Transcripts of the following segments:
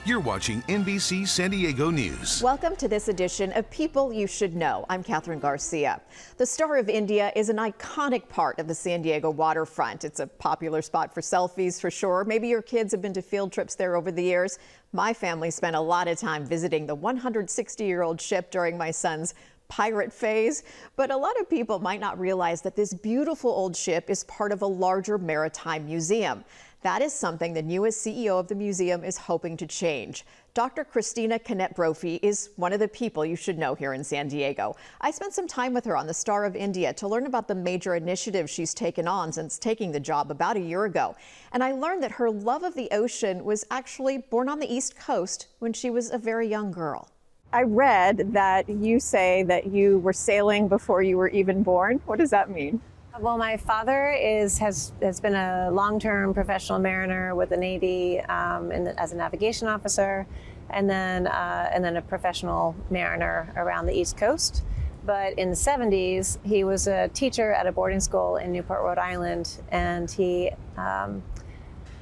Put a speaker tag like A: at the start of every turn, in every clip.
A: You're watching NBC San Diego News.
B: Welcome to this edition of People You Should Know. I'm Catherine Garcia. The Star of India is an iconic part of the San Diego waterfront. It's a popular spot for selfies for sure. Maybe your kids have been to field trips there over the years. My family spent a lot of time visiting the 160-year-old ship during my son's pirate phase. But a lot of people might not realize that this beautiful old ship is part of a larger maritime museum. That is something the newest CEO of the museum is hoping to change. Dr. Christina Brophy is one of the people you should know here in San Diego. I spent some time with her on the Star of India to learn about the major initiatives she's taken on since taking the job about a year ago. And I learned that her love of the ocean was actually born on the East Coast when she was a very young girl. I read that you say that you were sailing before you were even born. What does that mean?
C: Well, my father has been a long-term professional mariner with the Navy as a navigation officer, and then a professional mariner around the East Coast. But in the 70s, he was a teacher at a boarding school in Newport, Rhode Island, and he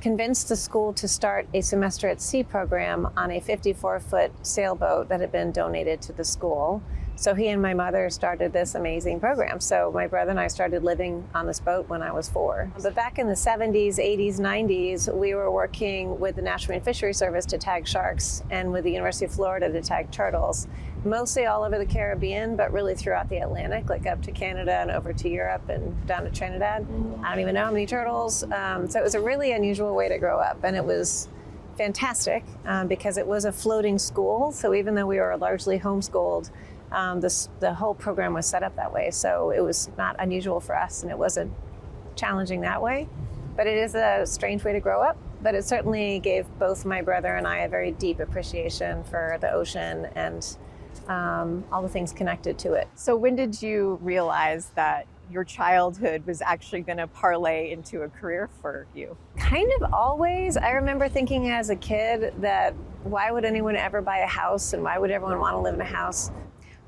C: convinced the school to start a semester at sea program on a 54-foot sailboat that had been donated to the school. So he and my mother started this amazing program. So my brother and I started living on this boat when I was 4. But back in the 70s, 80s, 90s, we were working with the National Marine Fisheries Service to tag sharks and with the University of Florida to tag turtles, mostly all over the Caribbean, but really throughout the Atlantic, like up to Canada and over to Europe and down to Trinidad. I don't even know how many turtles. So it was a really unusual way to grow up, and it was fantastic because it was a floating school. So even though we were largely homeschooled, the whole program was set up that way. So it was not unusual for us, and it wasn't challenging that way. But it is a strange way to grow up. But it certainly gave both my brother and I a very deep appreciation for the ocean and all the things connected to it.
B: So when did you realize that your childhood was actually going to parlay into a career for you?
C: Kind of always. I remember thinking as a kid that why would anyone ever buy a house, and why would everyone want to live in a house?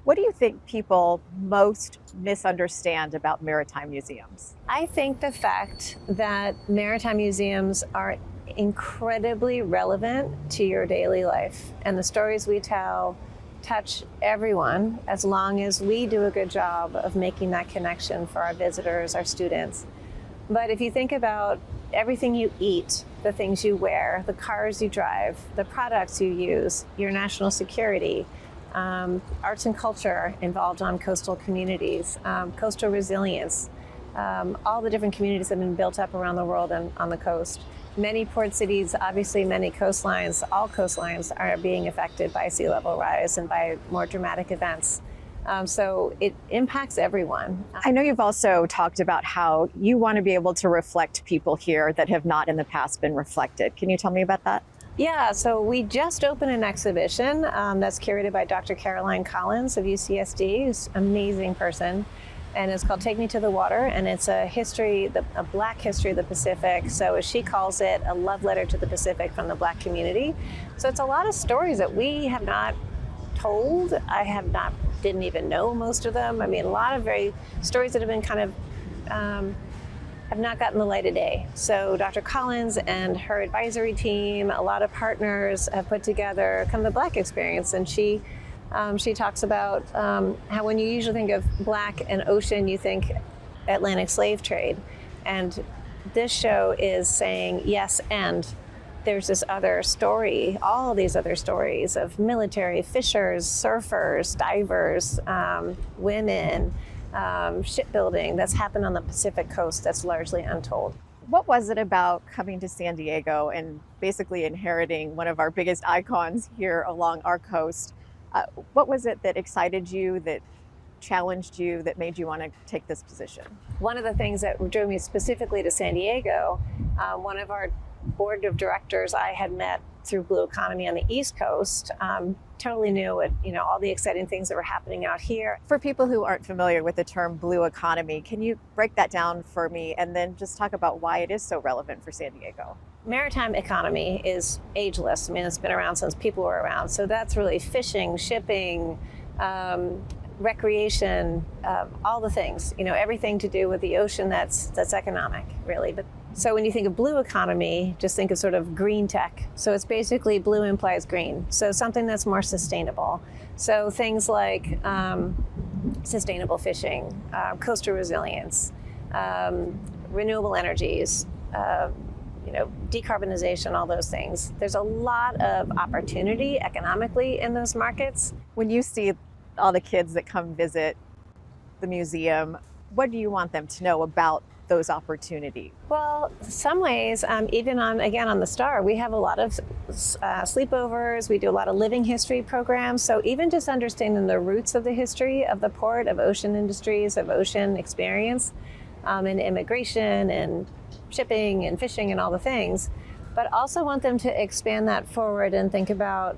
B: What do you think people most misunderstand about maritime museums?
C: I think the fact that maritime museums are incredibly relevant to your daily life, and the stories we tell touch everyone as long as we do a good job of making that connection for our visitors, our students. But if you think about everything you eat, the things you wear, the cars you drive, the products you use, your national security, arts and culture involved on coastal communities, coastal resilience, all the different communities that have been built up around the world and on the coast. Many port cities, obviously many coastlines, all coastlines are being affected by sea level rise and by more dramatic events. So it impacts everyone.
B: I know you've also talked about how you want to be able to reflect people here that have not in the past been reflected. Can you tell me about that?
C: Yeah, so we just opened an exhibition that's curated by Dr. Caroline Collins of UCSD, who's an amazing person. And it's called Take Me to the Water, and it's a history, a Black history of the Pacific. So as she calls it, a love letter to the Pacific from the Black community. So it's a lot of stories that we have not told. Didn't even know most of them. I mean, a lot of stories that have been kind of, have not gotten the light of day. So Dr. Collins and her advisory team, a lot of partners have put together kind of the Black experience, and she talks about how when you usually think of Black and ocean, you think Atlantic slave trade. And this show is saying, yes, and there's this other story, all these other stories of military, fishers, surfers, divers, women, shipbuilding that's happened on the Pacific coast that's largely untold.
B: What was it about coming to San Diego and basically inheriting one of our biggest icons here along our coast? What was it that excited you, that challenged you, that made you want to take this position?
C: One of the things that drew me specifically to San Diego, one of our board of directors I had met through Blue Economy on the East Coast, totally knew all the exciting things that were happening out here.
B: For people who aren't familiar with the term Blue Economy, can you break that down for me and then just talk about why it is so relevant for San Diego?
C: Maritime economy is ageless. I mean, it's been around since people were around. So that's really fishing, shipping, recreation, all the things, everything to do with the ocean that's economic, really. But So when you think of blue economy, just think of sort of green tech. So it's basically blue implies green. So something that's more sustainable. So things like sustainable fishing, coastal resilience, renewable energies, decarbonization, all those things. There's a lot of opportunity economically in those markets.
B: When you see all the kids that come visit the museum, what do you want them to know about those opportunities?
C: Well, some ways, even on the Star, we have a lot of sleepovers. We do a lot of living history programs. So even just understanding the roots of the history of the port, of ocean industries, of ocean experience, and immigration and shipping and fishing and all the things, but also want them to expand that forward and think about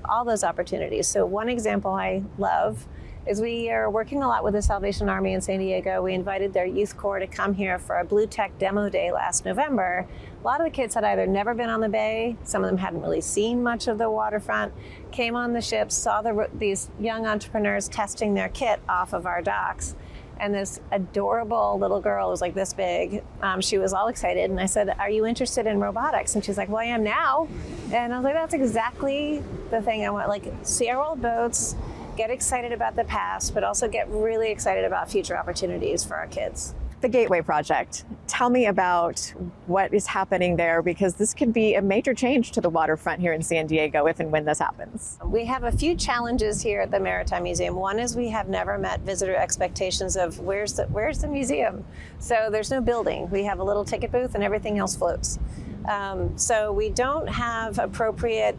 C: all those opportunities. So one example I love is we are working a lot with the Salvation Army in San Diego. We invited their youth corps to come here for a Blue Tech demo day last November. A lot of the kids had either never been on the bay, some of them hadn't really seen much of the waterfront, came on the ships, saw these young entrepreneurs testing their kit off of our docks. And this adorable little girl was like this big. She was all excited. And I said, "Are you interested in robotics?" And she's like, "Well, I am now." And I was like, that's exactly the thing I want. Like, see our old boats, get excited about the past, but also get really excited about future opportunities for our kids.
B: The Gateway Project. Tell me about what is happening there, because this could be a major change to the waterfront here in San Diego if and when this happens.
C: We have a few challenges here at the Maritime Museum. One is we have never met visitor expectations of where's the museum. So there's no building. We have a little ticket booth and everything else floats. So we don't have appropriate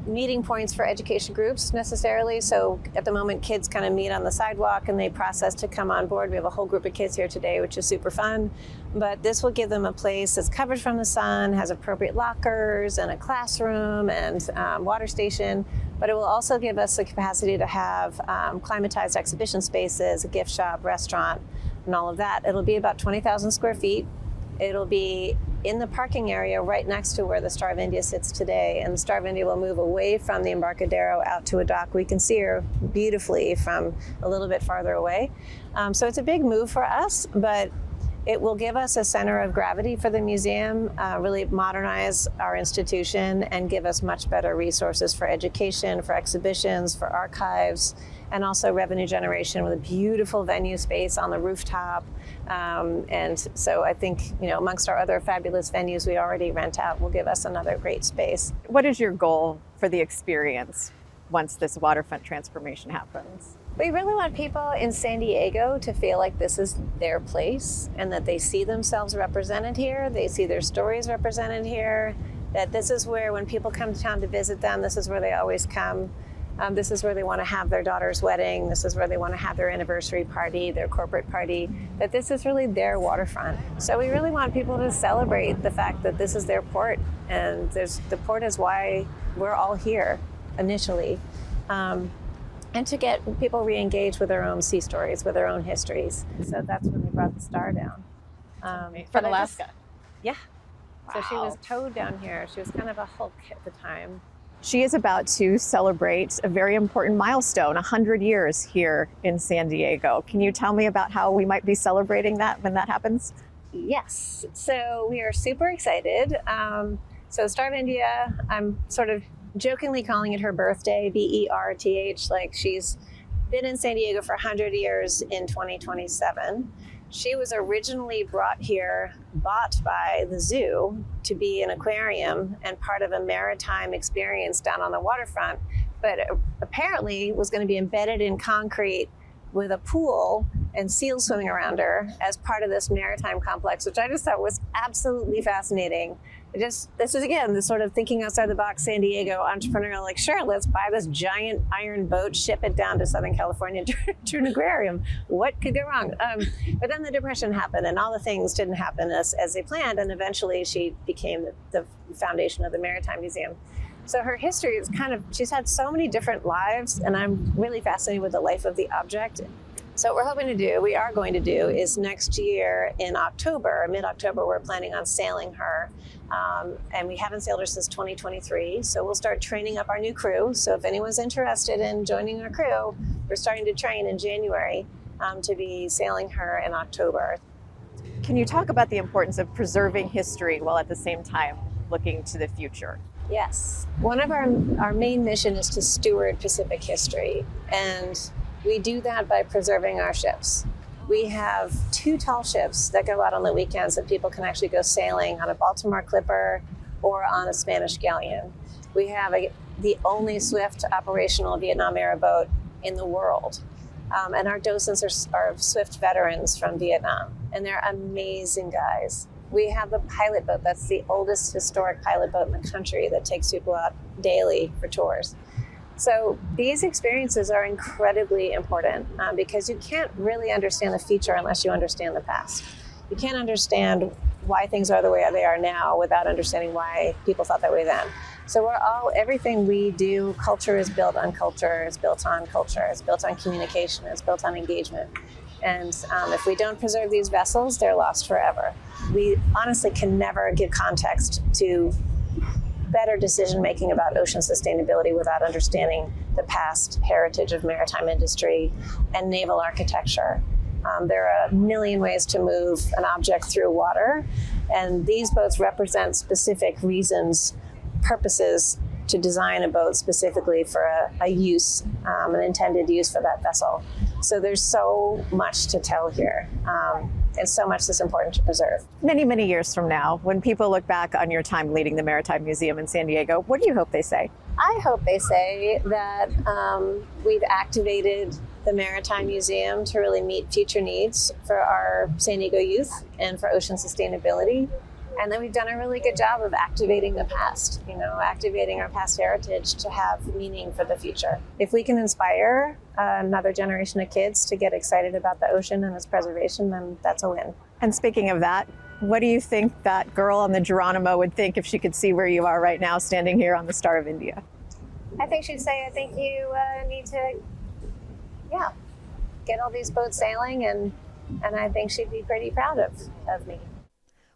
C: meeting points for education groups necessarily. So at the moment, kids kind of meet on the sidewalk and they process to come on board. We have a whole group of kids here today, which is super fun. But this will give them a place that's covered from the sun, has appropriate lockers and a classroom and water station. But it will also give us the capacity to have climatized exhibition spaces, a gift shop, restaurant, and all of that. It'll be about 20,000 square feet. It'll be in the parking area right next to where the Star of India sits today. And the Star of India will move away from the Embarcadero out to a dock. We can see her beautifully from a little bit farther away. So it's a big move for us, but it will give us a center of gravity for the museum, really modernize our institution and give us much better resources for education, for exhibitions, for archives, and also revenue generation with a beautiful venue space on the rooftop. And so I think, amongst our other fabulous venues we already rent out will give us another great space.
B: What is your goal for the experience once this waterfront transformation happens?
C: We really want people in San Diego to feel like this is their place and that they see themselves represented here, they see their stories represented here, that this is where when people come to town to visit them, this is where they always come. This is where they want to have their daughter's wedding. This is where they want to have their anniversary party, their corporate party, that this is really their waterfront. So we really want people to celebrate the fact that this is their port, and the port is why we're all here initially. And to get people re-engaged with their own sea stories, with their own histories. So that's when we brought the Star down.
B: From Alaska?
C: Yeah.
B: Wow.
C: So she was towed down here. She was kind of a hulk at the time.
B: She is about to celebrate a very important milestone, 100 years here in San Diego. Can you tell me about how we might be celebrating that when that happens?
C: Yes, so we are super excited. So Star of India, I'm sort of jokingly calling it her birthday, BERTH, like she's been in San Diego for 100 years in 2027. She was originally brought here, bought by the zoo to be an aquarium and part of a maritime experience down on the waterfront, but apparently was going to be embedded in concrete with a pool and seals swimming around her as part of this maritime complex, which I just thought was absolutely fascinating. This is again, the sort of thinking outside the box San Diego entrepreneurial, like, sure, let's buy this giant iron boat, ship it down to Southern California to an aquarium. What could go wrong? But then the Depression happened and all the things didn't happen as they planned. And eventually she became the foundation of the Maritime Museum. So her history is she's had so many different lives, and I'm really fascinated with the life of the object. So what we are going to do is next year in October, mid-October, we're planning on sailing her. And we haven't sailed her since 2023. So we'll start training up our new crew. So if anyone's interested in joining our crew, we're starting to train in January to be sailing her in October.
B: Can you talk about the importance of preserving history while at the same time looking to the future?
C: Yes. One of our main mission is to steward Pacific history, and we do that by preserving our ships. We have 2 tall ships that go out on the weekends that people can actually go sailing on a Baltimore Clipper or on a Spanish galleon. We have the only swift operational Vietnam era boat in the world. And our docents are swift veterans from Vietnam, and they're amazing guys. We have the pilot boat. That's the oldest historic pilot boat in the country that takes people out daily for tours. So these experiences are incredibly important because you can't really understand the future unless you understand the past. You can't understand why things are the way they are now without understanding why people thought that way then. So everything we do, culture is built on culture, it's built on culture, it's built on communication, it's built on engagement. And if we don't preserve these vessels, they're lost forever. We honestly can never give context to better decision-making about ocean sustainability without understanding the past heritage of maritime industry and naval architecture. There are a million ways to move an object through water, and these boats represent specific reasons, purposes to design a boat specifically for a use, an intended use for that vessel. So there's so much to tell here, and so much that's important to preserve.
B: Many, many years from now, when people look back on your time leading the Maritime Museum in San Diego, what do you hope they say?
C: I hope they say that we've activated the Maritime Museum to really meet future needs for our San Diego youth and for ocean sustainability. And then we've done a really good job of activating the past, activating our past heritage to have meaning for the future. If we can inspire another generation of kids to get excited about the ocean and its preservation, then that's a win.
B: And speaking of that, what do you think that girl on the Geronimo would think if she could see where you are right now standing here on the Star of India?
C: I think she'd say, I think you need to, get all these boats sailing, and I think she'd be pretty proud of me.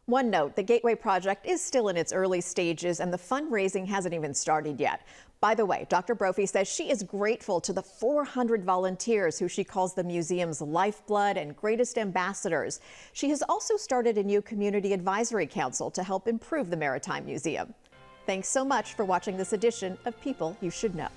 B: One note, the Gateway Project is still in its early stages and the fundraising hasn't even started yet. By the way, Dr. Brophy says she is grateful to the 400 volunteers who she calls the museum's lifeblood and greatest ambassadors. She has also started a new community advisory council to help improve the Maritime Museum. Thanks so much for watching this edition of People You Should Know.